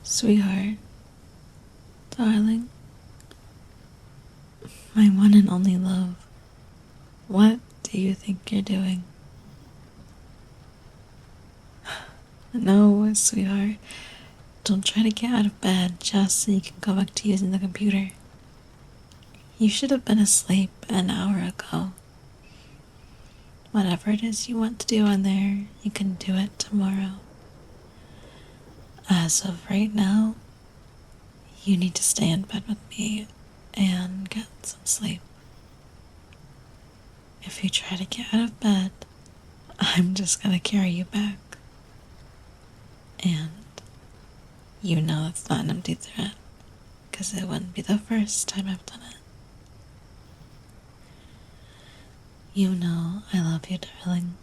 Sweetheart, darling, my one and only love, what do you think you're doing? No, sweetheart, don't try to get out of bed just so you can go back to using the computer. You should have been asleep an hour ago. Whatever it is you want to do in there, you can do it tomorrow. As of right now, you need to stay in bed with me and get some sleep. If you try to get out of bed, I'm just gonna carry you back. And you know it's not an empty threat, because it wouldn't be the first time I've done it. You know I love you, darling.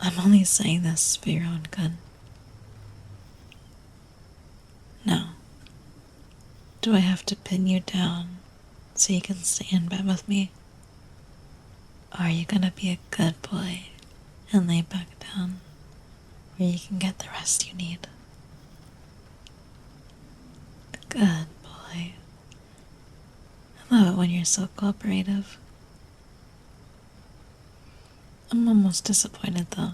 I'm only saying this for your own good. Now, do I have to pin you down so you can stay in bed with me? Or are you gonna be a good boy and lay back down where you can get the rest you need? Good boy. I love it when you're so cooperative. I'm almost disappointed though.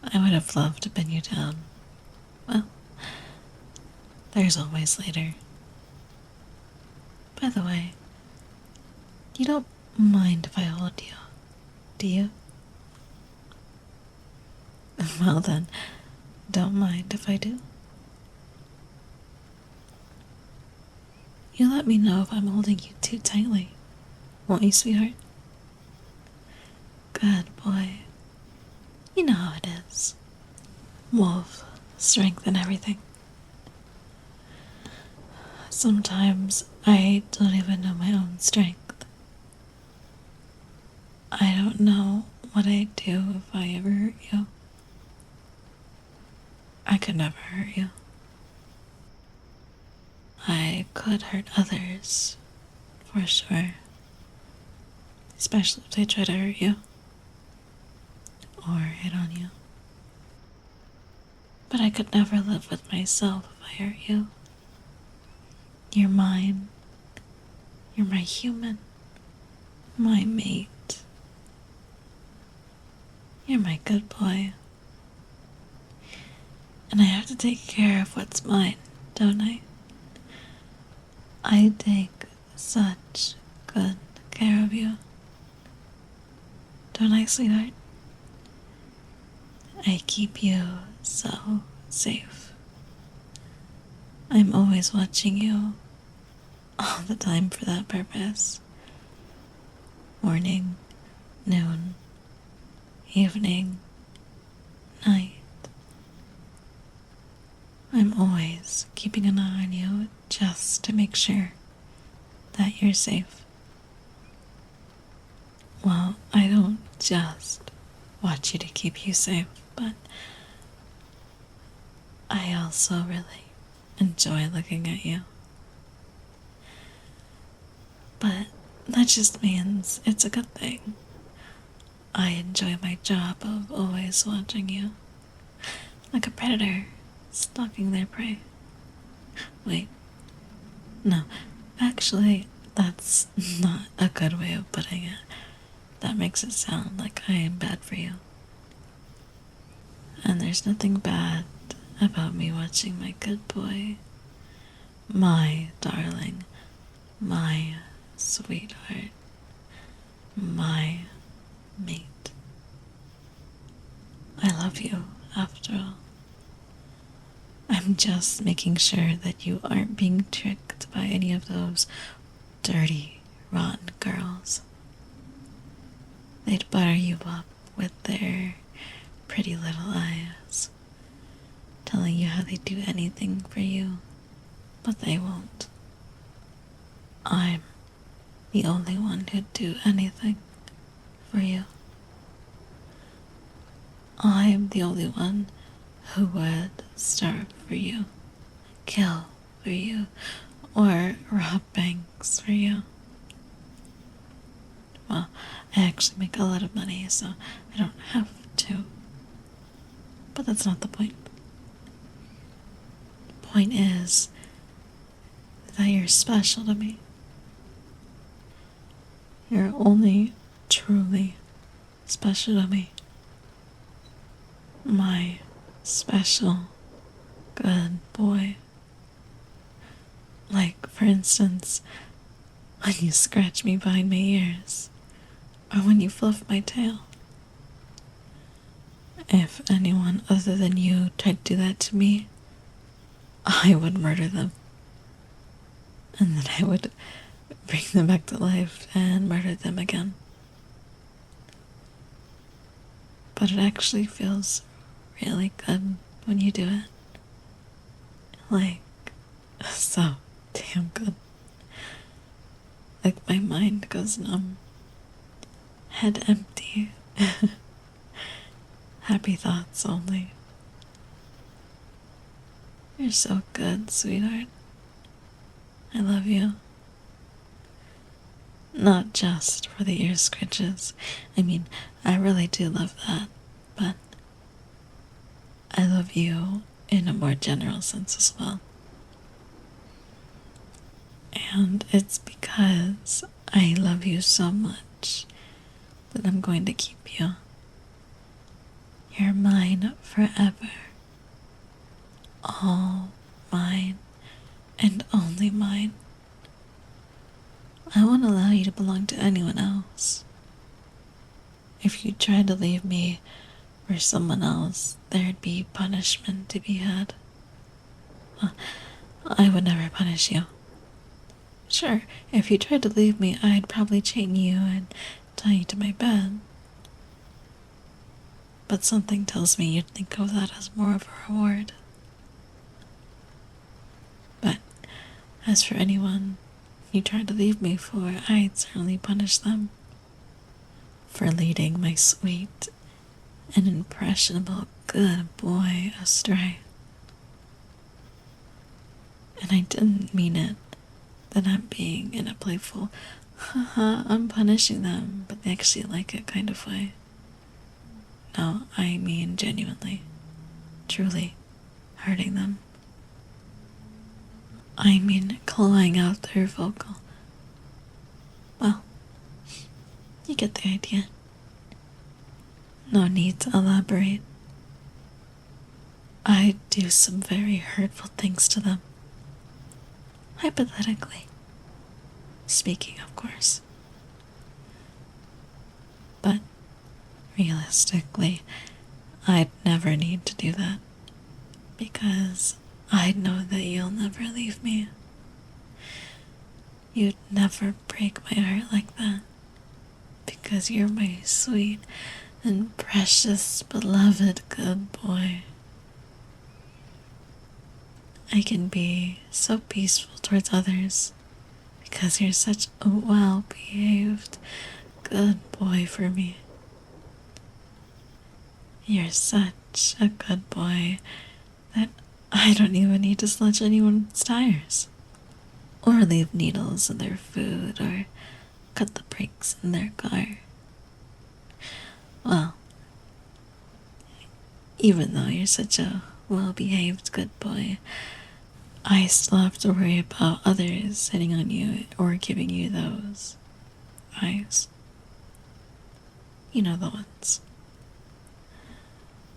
I would have loved to pin you down. Well, there's always later. By the way, you don't mind if I hold you, do you? Well then, don't mind if I do. You let me know if I'm holding you too tightly, won't you, sweetheart? Good boy. You know how it is. Wolf, strength and everything. Sometimes I don't even know my own strength. I don't know what I'd do if I ever hurt you. I could never hurt you. I could hurt others, for sure. Especially if they try to hurt you. Or hit on you. But I could never live with myself if I hurt you. You're mine. You're my human. My mate. You're my good boy. And I have to take care of what's mine, don't I? I take such good care of you. Don't I, sweetheart? I keep you so safe. I'm always watching you all the time for that purpose. Morning, noon, evening, night. I'm always keeping an eye on you just to make sure that you're safe. Well, I don't just watch you to keep you safe, but I also really enjoy looking at you. But that just means it's a good thing. I enjoy my job of always watching you, like a predator stalking their prey. Wait, no, actually, that's not a good way of putting it. That makes it sound like I am bad for you. And there's nothing bad about me watching my good boy, my darling, my sweetheart, my mate. I love you, after all. I'm just making sure that you aren't being tricked by any of those dirty, rotten girls. They'd butter you up with their pretty little eyes, telling you how they'd do anything for you, but they won't. I'm the only one who'd do anything for you. I'm the only one who would starve for you, kill for you, or rob banks for you. Well, I actually make a lot of money, so I don't have to. But that's not the point. point is that you're special to me. You're only truly special to me. My special good boy. Like, for instance, when you scratch me behind my ears, or when you fluff my tail. If anyone other than you tried to do that to me, I would murder them. And then I would bring them back to life and murder them again. But it actually feels really good when you do it. Like, so damn good. Like, my mind goes numb. Head empty. Happy thoughts only. You're so good, sweetheart. I love you. Not just for the ear scratches. I mean, I really do love that. But I love you in a more general sense as well. And it's because I love you so much that I'm going to keep you. You're mine forever. All mine and only mine. I won't allow you to belong to anyone else. If you tried to leave me for someone else, there'd be punishment to be had. I would never punish you. Sure, if you tried to leave me, I'd probably chain you and tie you to my bed. But something tells me you'd think of that as more of a reward. But as for anyone you tried to leave me for, I'd certainly punish them for leading my sweet and impressionable good boy astray. And I didn't mean it that I'm being in a playful, haha, I'm punishing them, but they actually like it kind of way. No, I mean genuinely, truly hurting them. I mean clawing out their vocal. Well, you get the idea. No need to elaborate. I do some very hurtful things to them. Hypothetically speaking, of course. But realistically, I'd never need to do that, because I know that you'll never leave me. You'd never break my heart like that, because you're my sweet and precious, beloved good boy. I can be so peaceful towards others, because you're such a well-behaved good boy for me. You're such a good boy that I don't even need to sledge anyone's tires, or leave needles in their food, or cut the brakes in their car. Well, even though you're such a well-behaved good boy, I still have to worry about others hitting on you or giving you those eyes. You know the ones.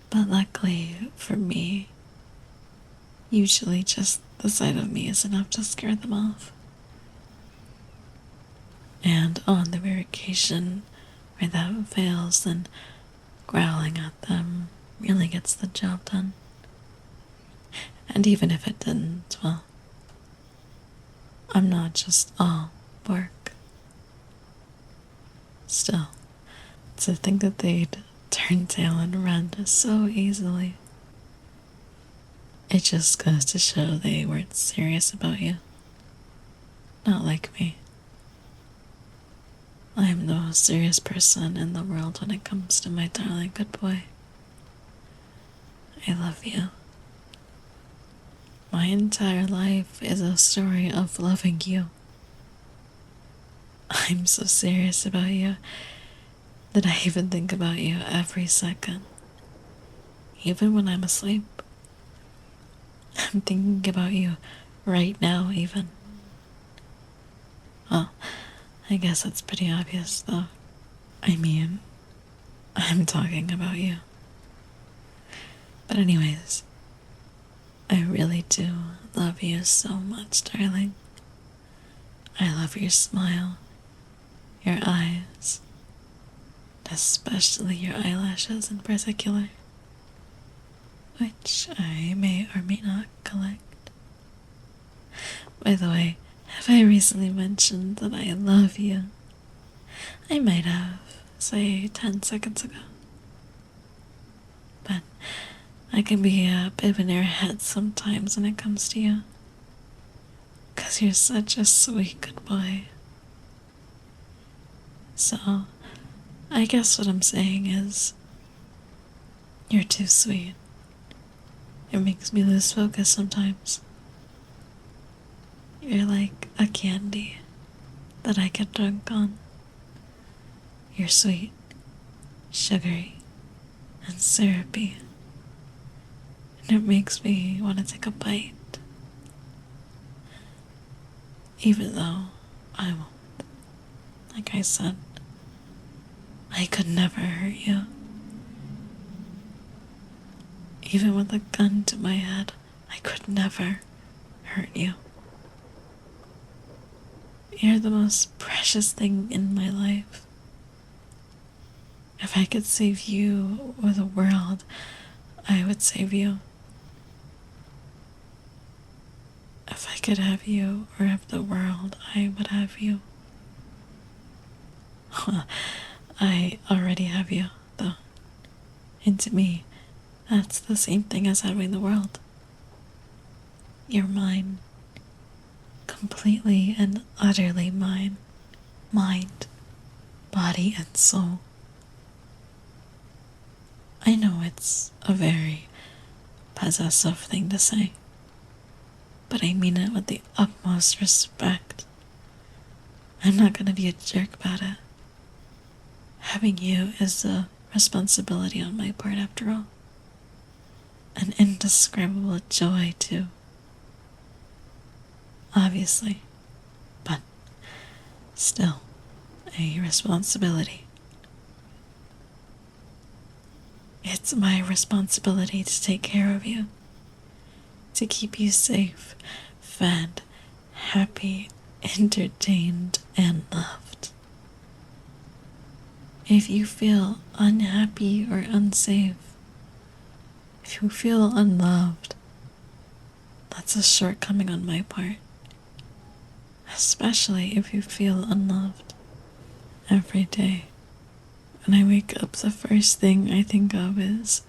But luckily for me, usually just the sight of me is enough to scare them off. And on the rare occasion where that fails, then growling at them really gets the job done. And even if it didn't, well, I'm not just all bark. Still, to think that they'd turn tail and run so easily, it just goes to show they weren't serious about you. Not like me. I'm the most serious person in the world when it comes to my darling good boy. I love you. My entire life is a story of loving you. I'm so serious about you that I even think about you every second, even when I'm asleep. I'm thinking about you right now, even. Well, I guess that's pretty obvious, though. I mean, I'm talking about you. But anyways, I really do love you so much, darling. I love your smile, your eyes, especially your eyelashes in particular, which I may or may not collect. By the way, have I recently mentioned that I love you? I might have, say, 10 seconds ago. But I can be a bit in your head sometimes when it comes to you. 'Cause you're such a sweet good boy. So, I guess what I'm saying is, you're too sweet. It makes me lose focus sometimes. You're like a candy that I get drunk on. You're sweet, sugary, and syrupy. And it makes me want to take a bite. Even though I won't. Like I said, I could never hurt you. Even with a gun to my head, I could never hurt you. You're the most precious thing in my life. If I could save you or the world, I would save you. If I could have you or have the world, I would have you. I already have you, though. And to me, that's the same thing as having the world. You're mine. Completely and utterly mine. Mind, body, and soul. I know it's a very possessive thing to say, but I mean it with the utmost respect. I'm not gonna be a jerk about it. Having you is a responsibility on my part, after all. An indescribable joy, too. Obviously, but still a responsibility. It's my responsibility to take care of you, to keep you safe, fed, happy, entertained, and loved. If you feel unhappy or unsafe, if you feel unloved, that's a shortcoming on my part. Especially if you feel unloved every day. When I wake up, the first thing I think of is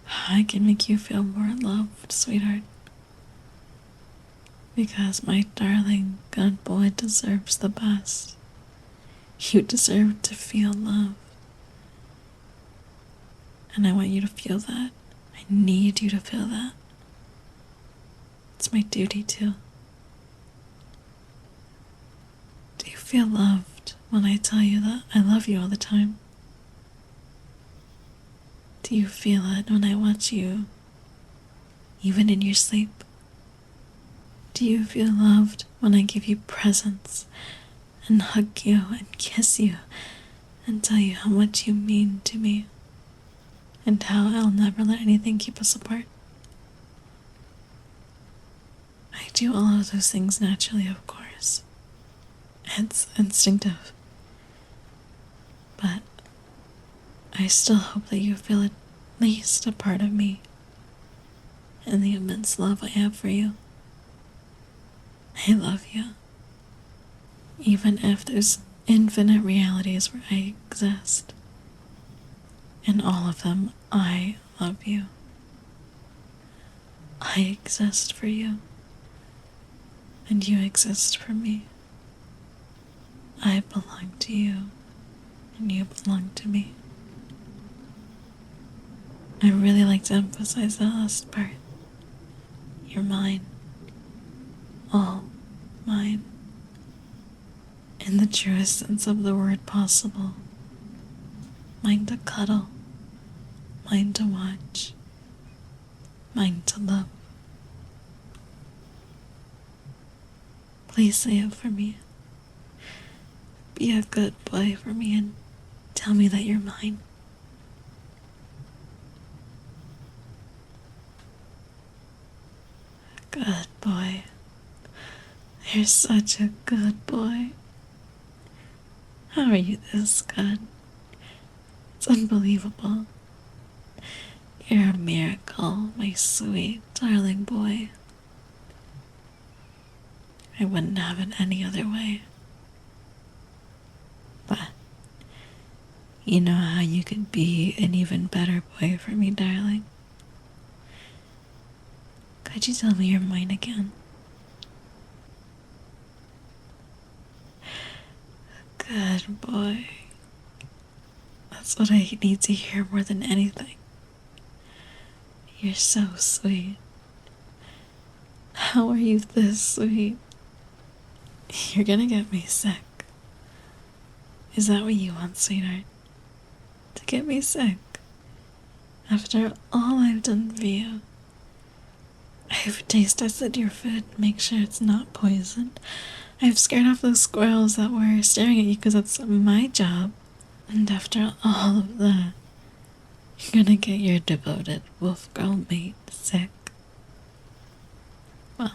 how I can make you feel more loved, sweetheart. Because my darling good boy deserves the best. You deserve to feel love. And I want you to feel that. I need you to feel that. It's my duty too. Do you feel loved when I tell you that I love you all the time? Do you feel it when I watch you, even in your sleep? Do you feel loved when I give you presents and hug you and kiss you and tell you how much you mean to me and how I'll never let anything keep us apart? I do all of those things naturally, of course. It's instinctive. But I still hope that you feel at least a part of me and the immense love I have for you. I love you. Even if there's infinite realities where I exist. In all of them, I love you. I exist for you. And you exist for me. I belong to you, and you belong to me. I really like to emphasize that last part. You're mine. All mine. In the truest sense of the word possible. Mine to cuddle. Mine to watch. Mine to love. Please say it for me. Be a good boy for me and tell me that you're mine. Good boy. You're such a good boy. How are you this good? It's unbelievable. You're a miracle, my sweet, darling boy. I wouldn't have it any other way. But you know how you could be an even better boy for me, darling? Could you tell me you're mine again? Good boy. That's what I need to hear more than anything. You're so sweet. How are you this sweet? You're gonna get me sick. Is that what you want, sweetheart? To get me sick? After all I've done for you. I've taste tested your food to make sure it's not poisoned. I've scared off those squirrels that were staring at you because that's my job. And after all of that, you're gonna get your devoted wolf girl mate sick. Well,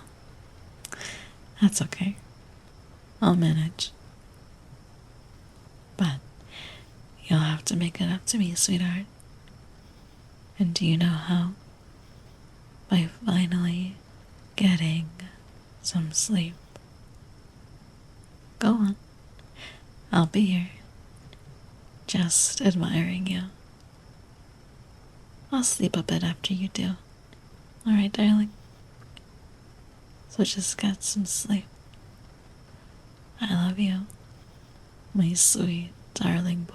that's okay. I'll manage. But you'll have to make it up to me, sweetheart. And do you know how? By finally getting some sleep. Go on. I'll be here. Just admiring you. I'll sleep a bit after you do. Alright, darling? So just get some sleep. I love you, my sweet, darling